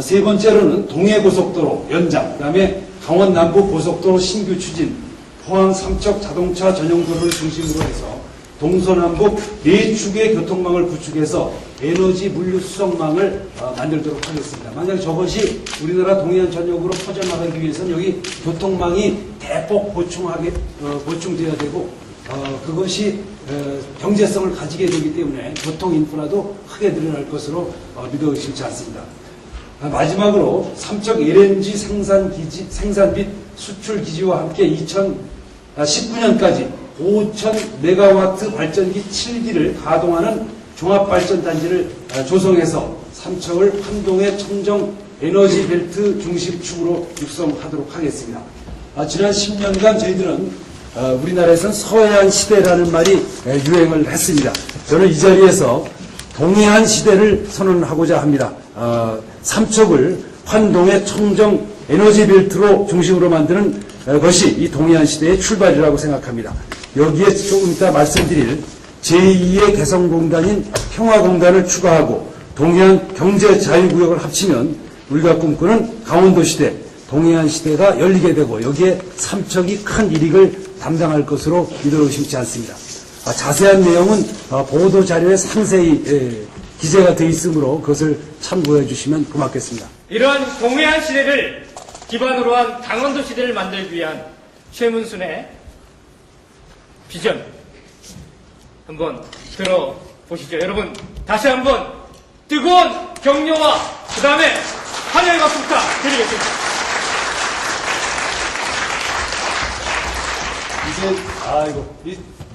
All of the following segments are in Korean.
세 번째로는 동해고속도로 연장, 그 다음에 강원 남부 고속도로 신규 추진, 포항 삼척 자동차 전용도로를 중심으로 해서 동서남북 4축의 교통망을 구축해서 에너지 물류 수송망을 만들도록 하겠습니다. 만약 저것이 우리나라 동해안 전역으로 퍼져나가기 위해서는 여기 교통망이 대폭 보충돼야 되고 그것이 경제성을 가지게 되기 때문에 교통 인프라도 크게 늘어날 것으로 믿어 의심치 않습니다. 마지막으로 삼척 LNG 생산 및 수출 기지와 함께 2019년까지 5,000메가와트 발전기 7기를 가동하는 종합발전단지를 조성해서 삼척을 환동의 청정 에너지 벨트 중심축으로 육성하도록 하겠습니다. 지난 10년간 저희들은 우리나라에서는 서해안 시대라는 말이 유행을 했습니다. 저는 이 자리에서 동해안 시대를 선언하고자 합니다. 삼척을 환동의 청정 에너지 벨트로 중심으로 만드는 것이 이 동해안 시대의 출발이라고 생각합니다. 여기에 조금 이따 말씀드릴 제2의 개성공단인 평화공단을 추가하고 동해안 경제자유구역을 합치면 우리가 꿈꾸는 강원도 시대, 동해안 시대가 열리게 되고 여기에 삼척이 큰 이익을 담당할 것으로 믿어 의심치 않습니다. 자세한 내용은 보도 자료에 상세히 기재가 되어 있으므로 그것을 참고해 주시면 고맙겠습니다. 이러한 동해안 시대를 기반으로 한 강원도 시대를 만들기 위한 최문순의 비전 한번 들어보시죠. 여러분 다시 한번 뜨거운 격려와 그 다음에 환영의 박수 부탁드리겠습니다. 이제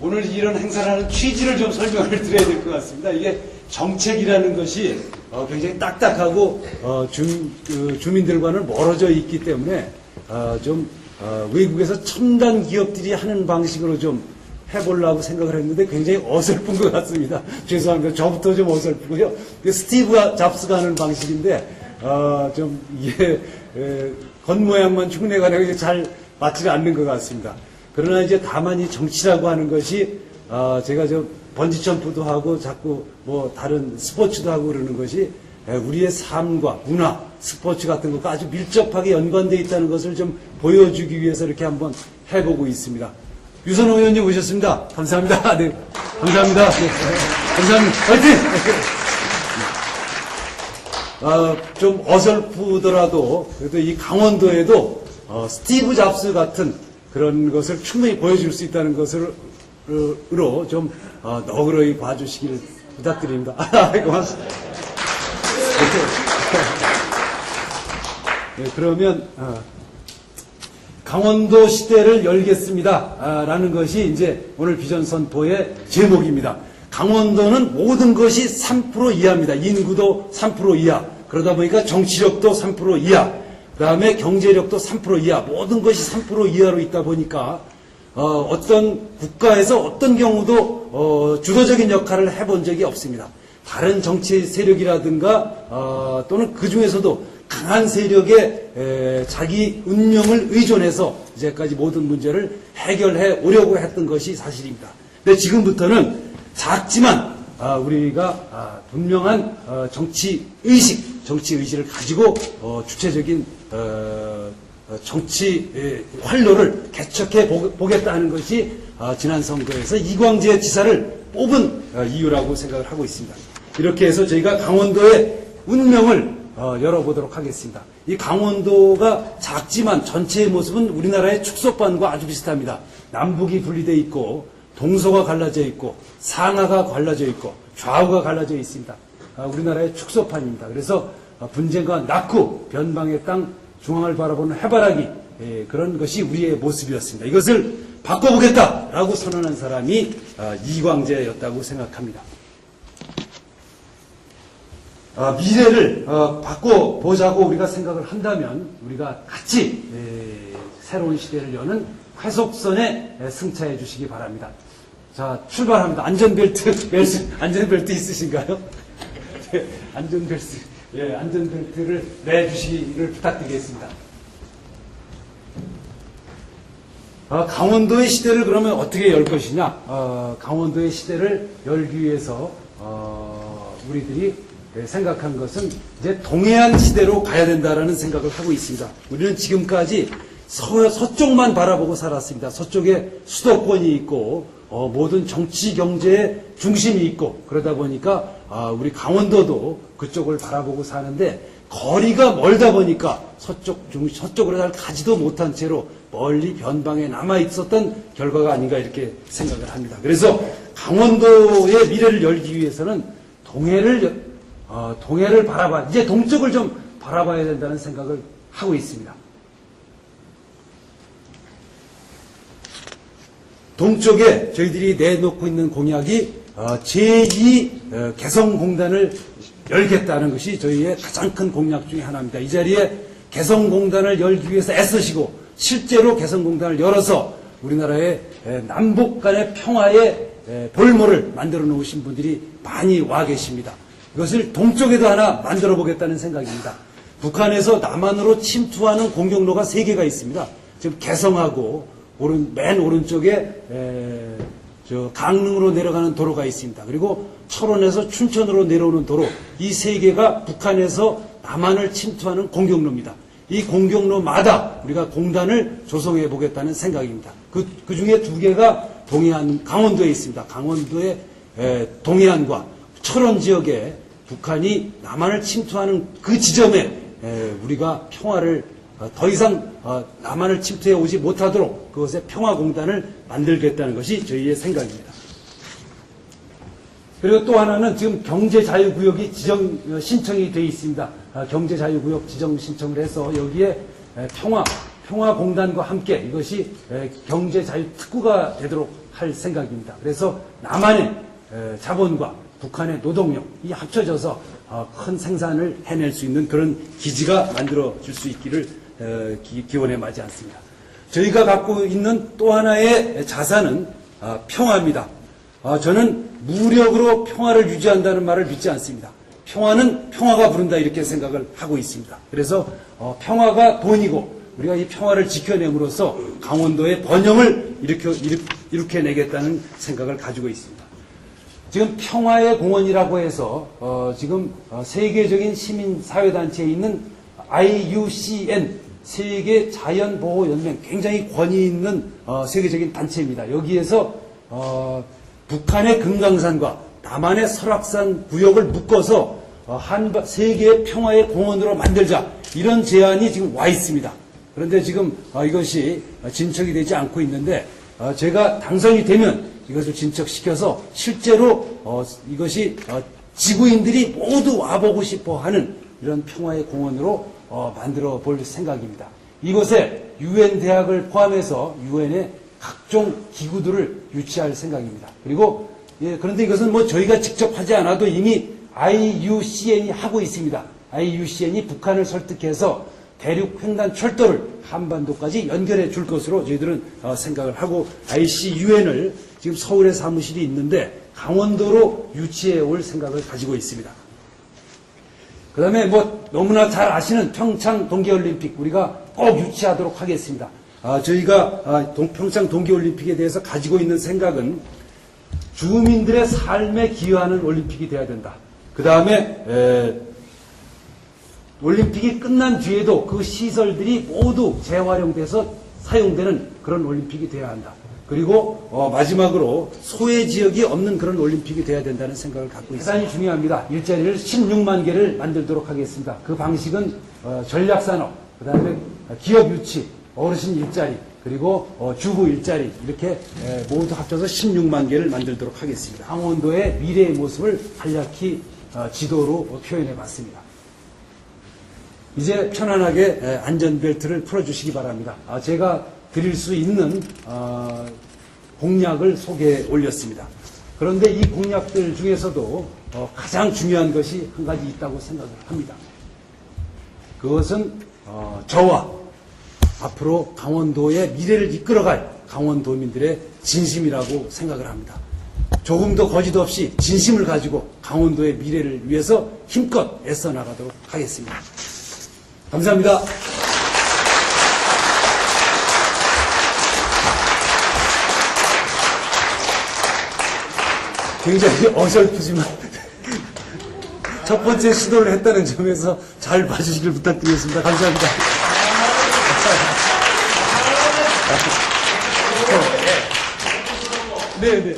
오늘 이런 행사를 하는 취지를 좀 설명을 드려야 될 것 같습니다. 이게 정책이라는 것이 굉장히 딱딱하고 주민들과는 멀어져 있기 때문에 외국에서 첨단 기업들이 하는 방식으로 좀 해보려고 생각을 했는데 굉장히 어설픈 것 같습니다. 죄송합니다. 저부터 좀 어설프고요. 스티브 잡스가 하는 방식인데 이게 겉모양만 흉내가지고 잘 맞지는 않는 것 같습니다. 그러나 이제 다만 이 정치라고 하는 것이 제가 번지점프도 하고 자꾸 다른 스포츠도 하고 그러는 것이 우리의 삶과 문화, 스포츠 같은 것과 아주 밀접하게 연관되어 있다는 것을 좀 보여주기 위해서 이렇게 한번 해보고 있습니다. 유선호 의원님 오셨습니다. 감사합니다. 네, 감사합니다. 네, 감사합니다. 화이팅! 좀 어설프더라도 그래도 이 강원도에도 스티브 잡스 같은 그런 것을 충분히 보여줄 수 있다는 것으로 좀 너그러이 봐주시기를 부탁드립니다. 고맙습니다. 네, 그러면 강원도 시대를 열겠습니다. 라는 것이 이제 오늘 비전 선포의 제목입니다. 강원도는 모든 것이 3% 이하입니다. 인구도 3% 이하. 그러다 보니까 정치력도 3% 이하. 그 다음에 경제력도 3% 이하. 모든 것이 3% 이하로 있다 보니까 어떤 국가에서 어떤 경우도 주도적인 역할을 해본 적이 없습니다. 다른 정치 세력이라든가 또는 그 중에서도 강한 세력에 자기 운명을 의존해서 이제까지 모든 문제를 해결해 오려고 했던 것이 사실입니다. 근데 지금부터는 작지만 우리가 분명한 정치의식을 가지고 주체적인 정치 활로를 개척해 보겠다는 것이 지난 선거에서 이광재 지사를 뽑은 이유라고 생각을 하고 있습니다. 이렇게 해서 저희가 강원도의 운명을 열어보도록 하겠습니다. 이 강원도가 작지만 전체의 모습은 우리나라의 축소판과 아주 비슷합니다. 남북이 분리되어 있고 동서가 갈라져 있고 상하가 갈라져 있고 좌우가 갈라져 있습니다. 우리나라의 축소판입니다. 그래서 분쟁과 낙후, 변방의 땅, 중앙을 바라보는 해바라기 그런 것이 우리의 모습이었습니다. 이것을 바꿔보겠다라고 선언한 사람이 이광재였다고 생각합니다. 미래를 바꿔보자고 우리가 생각을 한다면 우리가 같이 새로운 시대를 여는 회속선에 승차해 주시기 바랍니다. 자, 출발합니다. 안전벨트 있으신가요? 네, 안전벨트를 내주시기를 부탁드리겠습니다. 강원도의 시대를 그러면 어떻게 열 것이냐? 강원도의 시대를 열기 위해서 우리들이 생각한 것은 이제 동해안 시대로 가야 된다라는 생각을 하고 있습니다. 우리는 지금까지 서쪽만 바라보고 살았습니다. 서쪽에 수도권이 있고 모든 정치 경제의 중심이 있고 그러다 보니까 우리 강원도도 그쪽을 바라보고 사는데 거리가 멀다 보니까 서쪽으로 잘 가지도 못한 채로 멀리 변방에 남아 있었던 결과가 아닌가 이렇게 생각을 합니다. 그래서 강원도의 미래를 열기 위해서는 동해를 바라봐 이제 동쪽을 좀 바라봐야 된다는 생각을 하고 있습니다. 동쪽에 저희들이 내놓고 있는 공약이 제2 개성공단을 열겠다는 것이 저희의 가장 큰 공약 중에 하나입니다. 이 자리에 개성공단을 열기 위해서 애쓰시고 실제로 개성공단을 열어서 우리나라의 남북 간의 평화의 볼모를 만들어 놓으신 분들이 많이 와 계십니다. 이것을 동쪽에도 하나 만들어 보겠다는 생각입니다. 북한에서 남한으로 침투하는 공격로가 3개가 있습니다. 지금 개성하고 맨 오른쪽에 강릉으로 내려가는 도로가 있습니다. 그리고 철원에서 춘천으로 내려오는 도로, 이 3개가 북한에서 남한을 침투하는 공격로입니다. 이 공격로마다 우리가 공단을 조성해 보겠다는 생각입니다. 그 중에 2개가 강원도에 있습니다. 강원도의 동해안과 철원 지역에 북한이 남한을 침투하는 그 지점에 우리가 평화를 더 이상 남한을 침투해 오지 못하도록 그것의 평화공단을 만들겠다는 것이 저희의 생각입니다. 그리고 또 하나는 지금 경제자유구역이 신청이 되어 있습니다. 경제자유구역 지정 신청을 해서 여기에 평화공단과 함께 이것이 경제자유특구가 되도록 할 생각입니다. 그래서 남한의 자본과 북한의 노동력 이 합쳐져서 큰 생산을 해낼 수 있는 그런 기지가 만들어질 수 있기를 기원에 마지 않습니다. 저희가 갖고 있는 또 하나의 자산은 평화입니다. 저는 무력으로 평화를 유지한다는 말을 믿지 않습니다. 평화는 평화가 부른다 이렇게 생각을 하고 있습니다. 그래서 평화가 돈이고 우리가 이 평화를 지켜냄으로써 강원도의 번영을 일으켜내겠다는 생각을 가지고 있습니다. 지금 평화의 공원이라고 해서 지금 세계적인 시민사회단체에 있는 IUCN 세계 자연보호연맹 굉장히 권위 있는 세계적인 단체입니다. 여기에서 북한의 금강산과 남한의 설악산 구역을 묶어서 세계의 평화의 공원으로 만들자 이런 제안이 지금 와 있습니다. 그런데 지금 이것이 진척이 되지 않고 있는데 제가 당선이 되면 이것을 진척시켜서 실제로 이것이 지구인들이 모두 와보고 싶어 하는 이런 평화의 공원으로 만들어 볼 생각입니다. 이곳에 UN 대학을 포함해서 UN의 각종 기구들을 유치할 생각입니다. 그리고 그런데 이것은 뭐 저희가 직접 하지 않아도 이미 IUCN이 하고 있습니다. IUCN이 북한을 설득해서 대륙 횡단 철도를 한반도까지 연결해 줄 것으로 저희들은 생각을 하고 ICUN을 지금 서울에 사무실이 있는데 강원도로 유치해 올 생각을 가지고 있습니다. 그 다음에 너무나 잘 아시는 평창 동계올림픽 우리가 꼭 유치하도록 하겠습니다. 저희가 평창 동계올림픽에 대해서 가지고 있는 생각은 주민들의 삶에 기여하는 올림픽이 돼야 된다. 그 다음에 올림픽이 끝난 뒤에도 그 시설들이 모두 재활용돼서 사용되는 그런 올림픽이 돼야 한다. 그리고 마지막으로 소외 지역이 없는 그런 올림픽이 돼야 된다는 생각을 갖고 있습니다. 대단히 중요합니다. 일자리를 16만 개를 만들도록 하겠습니다. 그 방식은 전략산업, 그 다음에 기업 유치, 어르신 일자리, 그리고 주부 일자리 이렇게 모두 합쳐서 16만 개를 만들도록 하겠습니다. 강원도의 미래의 모습을 간략히 지도로 표현해 봤습니다. 이제 편안하게 안전벨트를 풀어주시기 바랍니다. 제가 드릴 수 있는 공약을 소개해 올렸습니다. 그런데 이 공약들 중에서도 가장 중요한 것이 한 가지 있다고 생각을 합니다. 그것은 저와 앞으로 강원도의 미래를 이끌어갈 강원도민들의 진심이라고 생각을 합니다. 조금도 거짓 없이 진심을 가지고 강원도의 미래를 위해서 힘껏 애써 나가도록 하겠습니다. 감사합니다. 굉장히 어설프지만 첫 번째 시도를 했다는 점에서 잘 봐주시길 부탁드리겠습니다. 감사합니다. 네, 네.